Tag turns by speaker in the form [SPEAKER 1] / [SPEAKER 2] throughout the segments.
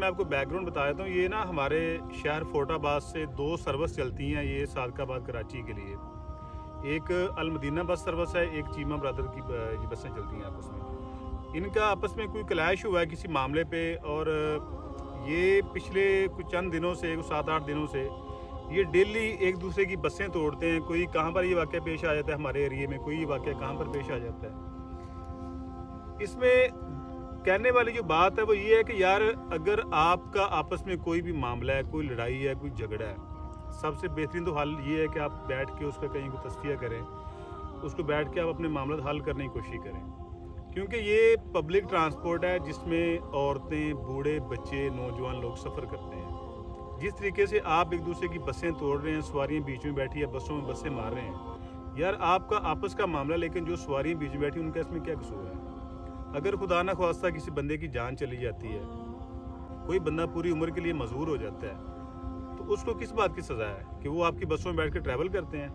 [SPEAKER 1] मैं आपको बैकग्राउंड बता देता हूँ। ये ना हमारे शहर फोर्टाबाद से 2 सर्विस चलती हैं ये सादकाबाद कराची के लिए। एक अलमदीना बस सर्विस है, एक चीमा ब्रदर की ये बसें चलती हैं आपस में। इनका आपस में कोई क्लैश हुआ है किसी मामले पे, और ये पिछले कुछ चंद दिनों से, 7-8 दिनों से ये डेली एक दूसरे की बसें तोड़ते हैं। कोई कहाँ पर ये वाक़या पेश आ जाता है हमारे एरिए में, कोई ये वाक़या कहाँ पर पेश आ जाता है। इसमें कहने वाली जो बात है वो ये है कि यार, अगर आपका आपस में कोई भी मामला है, कोई लड़ाई है, कोई झगड़ा है, सबसे बेहतरीन तो हल ये है कि आप बैठ के उसका कहीं को तस्फिया करें, उसको बैठ के आप अपने मामला हल करने की कोशिश करें। क्योंकि ये पब्लिक ट्रांसपोर्ट है जिसमें औरतें, बूढ़े, बच्चे, नौजवान लोग सफ़र करते हैं। जिस तरीके से आप एक दूसरे की बसें तोड़ रहे हैं, सवारियाँ बीच में बैठी है, बसों में बसें मार रहे हैं, यार आपका आपस का मामला, लेकिन जो सवारियाँ बीच में बैठी उनका इसमें क्या कसूर है। अगर खुदा न ख्वास्ता किसी बंदे की जान चली जाती है, कोई बंदा पूरी उम्र के लिए मजबूर हो जाता है, तो उसको किस बात की सज़ा है कि वो आपकी बसों में बैठ कर ट्रैवल करते हैं।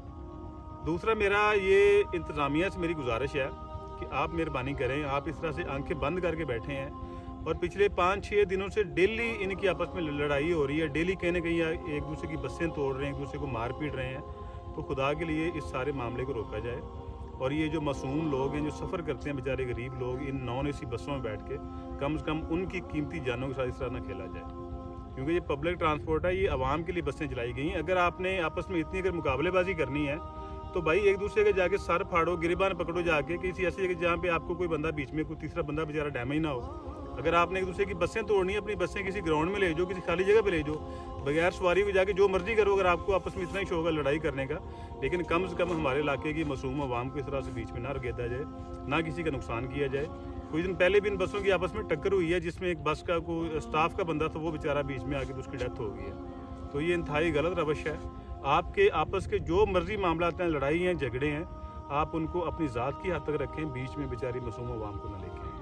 [SPEAKER 1] दूसरा, मेरा ये इंतज़ामिया से मेरी गुजारिश है कि आप मेहरबानी करें, आप इस तरह से आंखें बंद करके बैठे हैं और पिछले 5-6 दिनों से डेली इनकी आपस में लड़ाई हो रही है, डेली कहीं ना कहीं एक दूसरे की बसें तोड़ रहे हैं, एक दूसरे को मार पीट रहे हैं। तो खुदा के लिए इस सारे मामले को रोका जाए, और ये जो मासूम लोग हैं जो सफ़र करते हैं, बेचारे गरीब लोग, इन नॉन एसी बसों में बैठ के कम से कम उनकी कीमती जानों के साथ इस तरह ना खेला जाए। क्योंकि ये पब्लिक ट्रांसपोर्ट है, ये आवाम के लिए बसें चलाई गई हैं। अगर आपने आपस में इतनी अगर मुकाबलेबाजी करनी है तो भाई एक दूसरे के जाके सर फाड़ो, गिरबान पकड़ो, जाके किसी ऐसी जगह जहाँ पे आपको कोई बंदा बीच में, कोई तीसरा बंदा बेचारा डैमेज ना हो। अगर आपने एक दूसरे की बसें तोड़नी है, अपनी बसें किसी ग्राउंड में ले जाओ, किसी खाली जगह पे ले जाओ, बगैर सवारी को जाके जो मर्जी करो, अगर आपको आपस में इतना ही शौक है लड़ाई करने का। लेकिन कम से कम हमारे इलाके की मासूम आवाम को इस तरह से बीच में ना रगेदा जाए, ना किसी का नुकसान किया जाए। कुछ दिन पहले भी इन बसों की आपस में टक्कर हुई है, जिसमें एक बस का कोई स्टाफ का बंदा था, वो बेचारा बीच में आके उसकी डेथ हो गई है। तो ये इंतहाई गलत रवश है। आपके आपस के जो मर्जी मामला हैं, लड़ाई हैं, झगड़े हैं, आप उनको अपनी ज़ात की हद तक रखें, बीच में बेचारी मासूम आवाम को ना लेके आएं।